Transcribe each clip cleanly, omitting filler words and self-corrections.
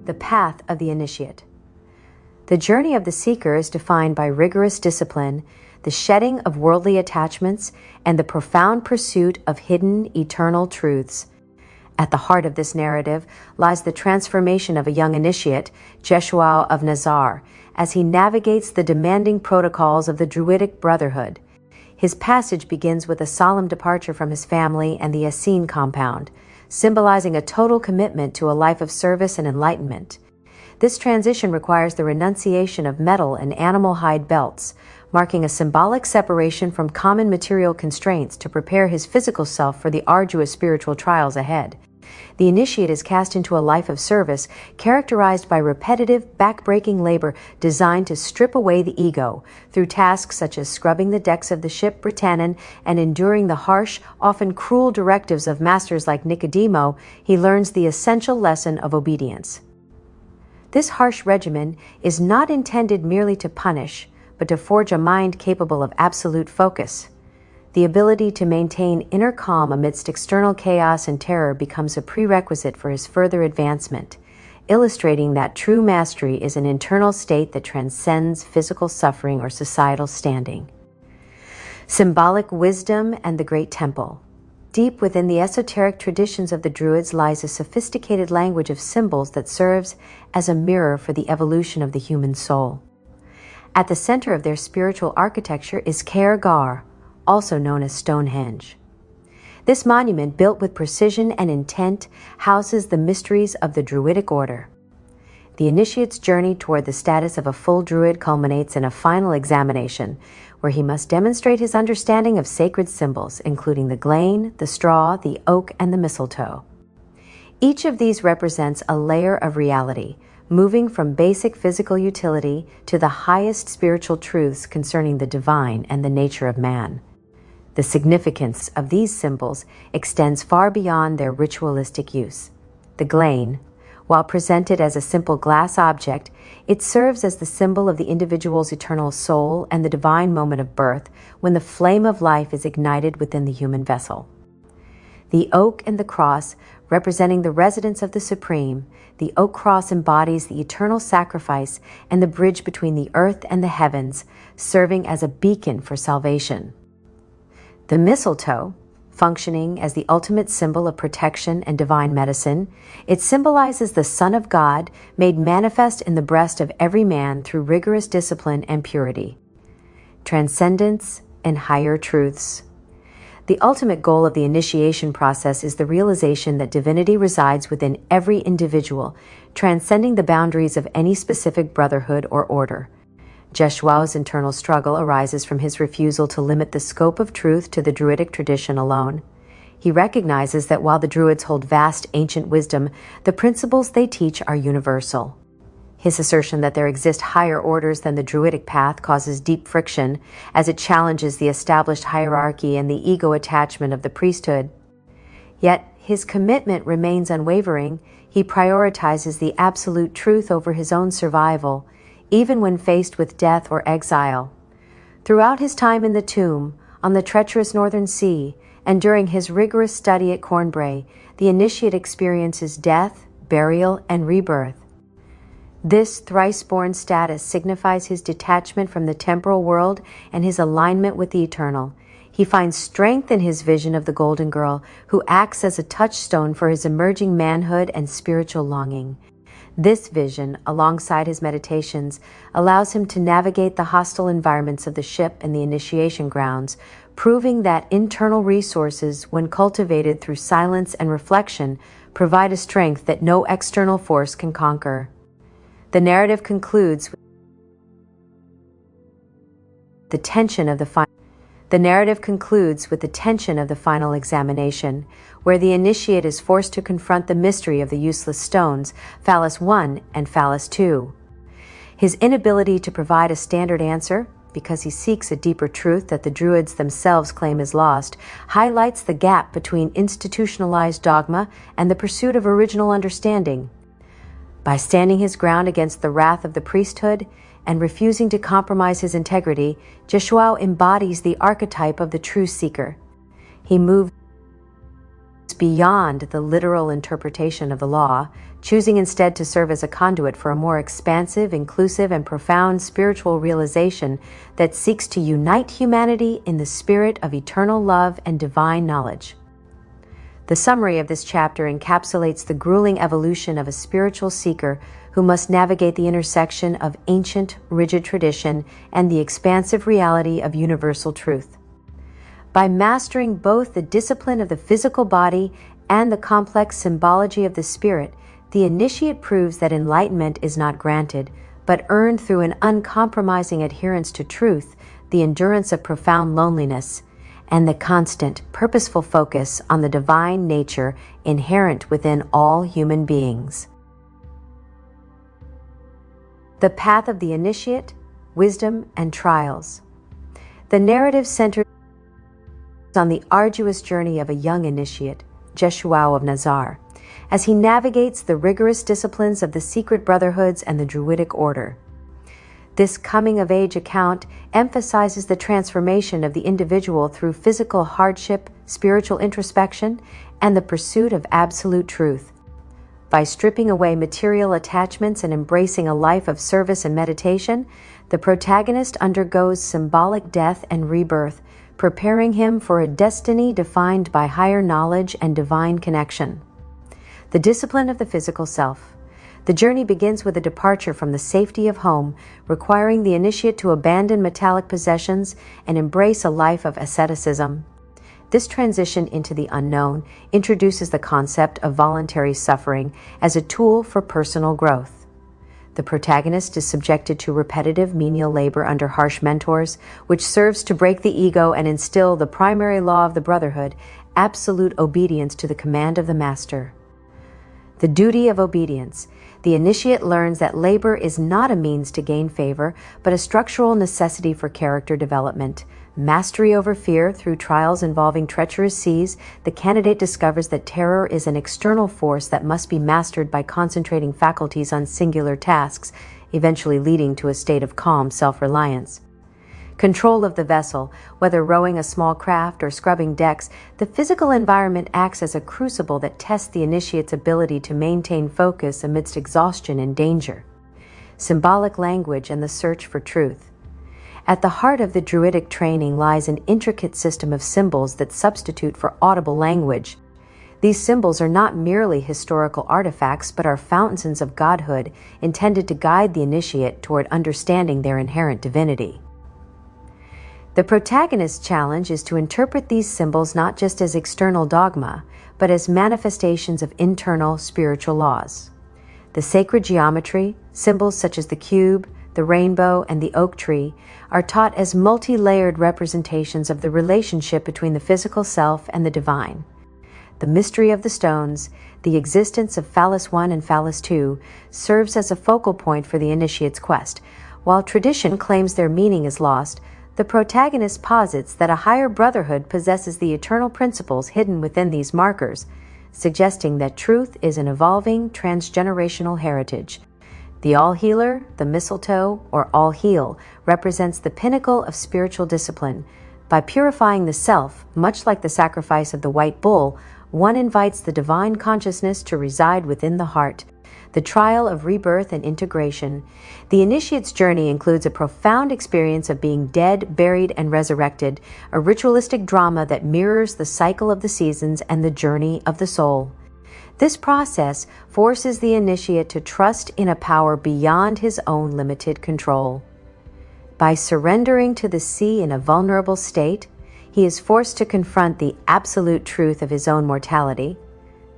The path of the initiate. The journey of the seeker is defined by rigorous discipline, the shedding of worldly attachments, and the profound pursuit of hidden, eternal truths. At the heart of this narrative lies the transformation of a young initiate, Jeshua of Nazar, as he navigates the demanding protocols of the Druidic Brotherhood. His passage begins with a solemn departure from his family and the Essene compound, symbolizing a total commitment to a life of service and enlightenment. This transition requires the renunciation of metal and animal hide belts, marking a symbolic separation from common material constraints to prepare his physical self for the arduous spiritual trials ahead. The initiate is cast into a life of service characterized by repetitive, back-breaking labor designed to strip away the ego. Through tasks such as scrubbing the decks of the ship Britannin and enduring the harsh, often cruel directives of masters like Nicodemo, he learns the essential lesson of obedience. This harsh regimen is not intended merely to punish, but to forge a mind capable of absolute focus. The ability to maintain inner calm amidst external chaos and terror becomes a prerequisite for his further advancement, illustrating that true mastery is an internal state that transcends physical suffering or societal standing. Symbolic wisdom and the Great Temple. Deep within the esoteric traditions of the Druids lies a sophisticated language of symbols that serves as a mirror for the evolution of the human soul. At the center of their spiritual architecture is Caer Gar, also known as Stonehenge. This monument, built with precision and intent, houses the mysteries of the Druidic order. The initiate's journey toward the status of a full Druid culminates in a final examination, where he must demonstrate his understanding of sacred symbols, including the glane, the straw, the oak, and the mistletoe. Each of these represents a layer of reality, moving from basic physical utility to the highest spiritual truths concerning the divine and the nature of man. The significance of these symbols extends far beyond their ritualistic use. The glane, while presented as a simple glass object, it serves as the symbol of the individual's eternal soul and the divine moment of birth when the flame of life is ignited within the human vessel. The oak and the cross, representing the residence of the Supreme, the oak cross embodies the eternal sacrifice and the bridge between the earth and the heavens, serving as a beacon for salvation. The mistletoe, functioning as the ultimate symbol of protection and divine medicine, it symbolizes the Son of God made manifest in the breast of every man through rigorous discipline and purity. Transcendence and higher truths. The ultimate goal of the initiation process is the realization that divinity resides within every individual, transcending the boundaries of any specific brotherhood or order. Jeshua's internal struggle arises from his refusal to limit the scope of truth to the Druidic tradition alone. He recognizes that while the Druids hold vast ancient wisdom, the principles they teach are universal. His assertion that there exist higher orders than the Druidic path causes deep friction, as it challenges the established hierarchy and the ego attachment of the priesthood. Yet, his commitment remains unwavering. He prioritizes the absolute truth over his own survival, even when faced with death or exile. Throughout his time in the tomb, on the treacherous northern sea, and during his rigorous study at Cornbray, the initiate experiences death, burial, and rebirth. This thrice-born status signifies his detachment from the temporal world and his alignment with the eternal. He finds strength in his vision of the Golden Girl, who acts as a touchstone for his emerging manhood and spiritual longing. This vision, alongside his meditations, allows him to navigate the hostile environments of the ship and the initiation grounds, proving that internal resources, when cultivated through silence and reflection, provide a strength that no external force can conquer. The narrative concludes with the tension of the final examination, where the initiate is forced to confront the mystery of the useless stones, Phallus I and Phallus II. His inability to provide a standard answer, because he seeks a deeper truth that the Druids themselves claim is lost, highlights the gap between institutionalized dogma and the pursuit of original understanding. By standing his ground against the wrath of the priesthood and refusing to compromise his integrity, Jeshua embodies the archetype of the true seeker. He moves beyond the literal interpretation of the law, choosing instead to serve as a conduit for a more expansive, inclusive, and profound spiritual realization that seeks to unite humanity in the spirit of eternal love and divine knowledge. The summary of this chapter encapsulates the grueling evolution of a spiritual seeker who must navigate the intersection of ancient, rigid tradition and the expansive reality of universal truth. By mastering both the discipline of the physical body and the complex symbology of the spirit, the initiate proves that enlightenment is not granted, but earned through an uncompromising adherence to truth, the endurance of profound loneliness, and the constant, purposeful focus on the divine nature inherent within all human beings. The path of the initiate, wisdom, and trials. The narrative centers on the arduous journey of a young initiate, Jeshuao of Nazar, as he navigates the rigorous disciplines of the secret brotherhoods and the Druidic order. This coming-of-age account emphasizes the transformation of the individual through physical hardship, spiritual introspection, and the pursuit of absolute truth. By stripping away material attachments and embracing a life of service and meditation, the protagonist undergoes symbolic death and rebirth, preparing him for a destiny defined by higher knowledge and divine connection. The discipline of the physical self. The journey begins with a departure from the safety of home, requiring the initiate to abandon metallic possessions and embrace a life of asceticism. This transition into the unknown introduces the concept of voluntary suffering as a tool for personal growth. The protagonist is subjected to repetitive menial labor under harsh mentors, which serves to break the ego and instill the primary law of the brotherhood, absolute obedience to the command of the master. The duty of obedience. The initiate learns that labor is not a means to gain favor, but a structural necessity for character development. Mastery over fear. Through trials involving treacherous seas, the candidate discovers that terror is an external force that must be mastered by concentrating faculties on singular tasks, eventually leading to a state of calm self-reliance. Control of the vessel. Whether rowing a small craft or scrubbing decks, the physical environment acts as a crucible that tests the initiate's ability to maintain focus amidst exhaustion and danger. Symbolic language and the search for truth. At the heart of the Druidic training lies an intricate system of symbols that substitute for audible language. These symbols are not merely historical artifacts, but are fountains of godhood intended to guide the initiate toward understanding their inherent divinity. The protagonist's challenge is to interpret these symbols not just as external dogma, but as manifestations of internal spiritual laws. The sacred geometry, symbols such as the cube, the rainbow, and the oak tree, are taught as multi-layered representations of the relationship between the physical self and the divine. The mystery of the stones, the existence of Phallus I and Phallus II, serves as a focal point for the initiate's quest. While tradition claims their meaning is lost, the protagonist posits that a higher brotherhood possesses the eternal principles hidden within these markers, suggesting that truth is an evolving transgenerational heritage. The all-healer, the mistletoe, or all-heal, represents the pinnacle of spiritual discipline. By purifying the self, much like the sacrifice of the white bull, one invites the divine consciousness to reside within the heart. The trial of rebirth and integration. The initiate's journey includes a profound experience of being dead, buried, and resurrected, a ritualistic drama that mirrors the cycle of the seasons and the journey of the soul. This process forces the initiate to trust in a power beyond his own limited control. By surrendering to the sea in a vulnerable state, he is forced to confront the absolute truth of his own mortality,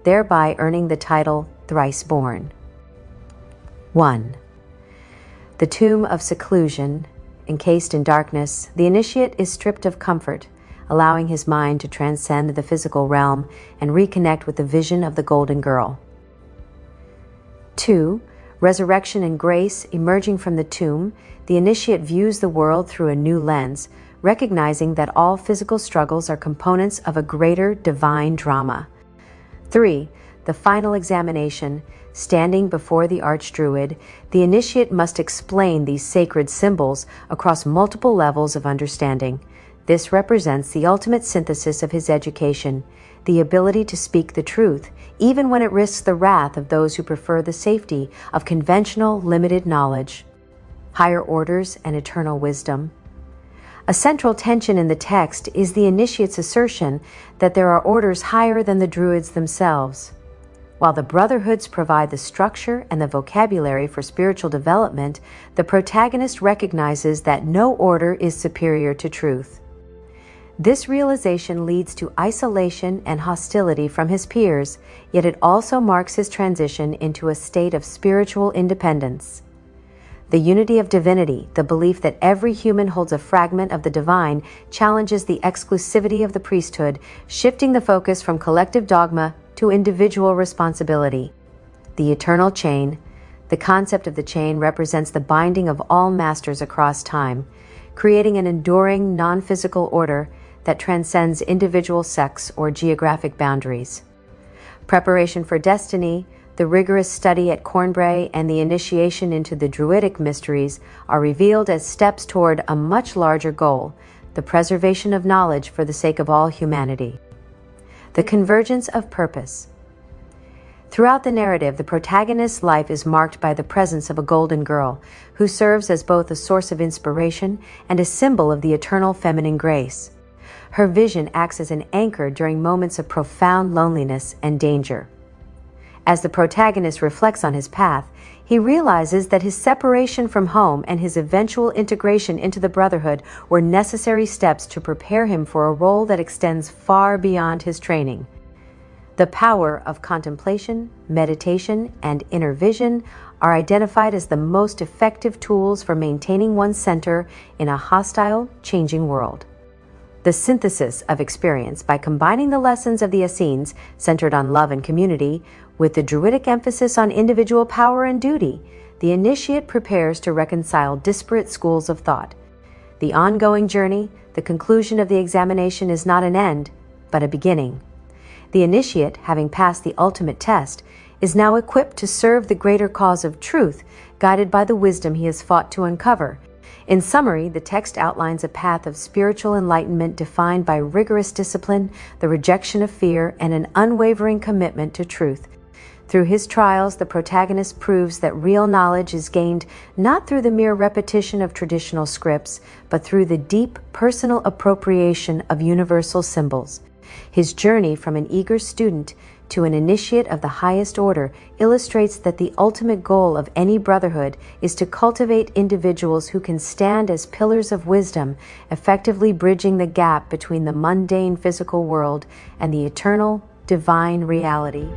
thereby earning the title Thrice Born. 1. The tomb of seclusion. Encased in darkness, the initiate is stripped of comfort, allowing his mind to transcend the physical realm and reconnect with the vision of the Golden Girl. 2. Resurrection and grace. Emerging from the tomb, the initiate views the world through a new lens, recognizing that all physical struggles are components of a greater divine drama. 3. The final examination. Standing before the archdruid, the initiate must explain these sacred symbols across multiple levels of understanding. This represents the ultimate synthesis of his education. the ability to speak the truth, even when it risks the wrath of those who prefer the safety of conventional, limited knowledge. Higher orders and eternal wisdom. A central tension in the text is the initiate's assertion that there are orders higher than the Druids themselves. While the brotherhoods provide the structure and the vocabulary for spiritual development, the protagonist recognizes that no order is superior to truth. This realization leads to isolation and hostility from his peers, yet it also marks his transition into a state of spiritual independence. The unity of divinity, the belief that every human holds a fragment of the divine, challenges the exclusivity of the priesthood, shifting the focus from collective dogma to individual responsibility. The eternal chain. The concept of the chain represents the binding of all masters across time, creating an enduring, non-physical order that transcends individual sects or geographic boundaries. Preparation for destiny. The rigorous study at Cornbray and the initiation into the Druidic mysteries are revealed as steps toward a much larger goal, the preservation of knowledge for the sake of all humanity. The convergence of purpose. Throughout the narrative, the protagonist's life is marked by the presence of a golden girl, who serves as both a source of inspiration and a symbol of the eternal feminine grace. Her vision acts as an anchor during moments of profound loneliness and danger. As the protagonist reflects on his path, he realizes that his separation from home and his eventual integration into the Brotherhood were necessary steps to prepare him for a role that extends far beyond his training. The power of contemplation, meditation, and inner vision are identified as the most effective tools for maintaining one's center in a hostile, changing world. The synthesis of experience by combining the lessons of the Essenes, centered on love and community, with the Druidic emphasis on individual power and duty, the initiate prepares to reconcile disparate schools of thought. The ongoing journey, the conclusion of the examination, is not an end, but a beginning. The initiate, having passed the ultimate test, is now equipped to serve the greater cause of truth, guided by the wisdom he has fought to uncover. In summary, the text outlines a path of spiritual enlightenment defined by rigorous discipline, the rejection of fear, and an unwavering commitment to truth. Through his trials, the protagonist proves that real knowledge is gained not through the mere repetition of traditional scripts, but through the deep personal appropriation of universal symbols. His journey from an eager student to an initiate of the highest order illustrates that the ultimate goal of any brotherhood is to cultivate individuals who can stand as pillars of wisdom, effectively bridging the gap between the mundane physical world and the eternal, divine reality.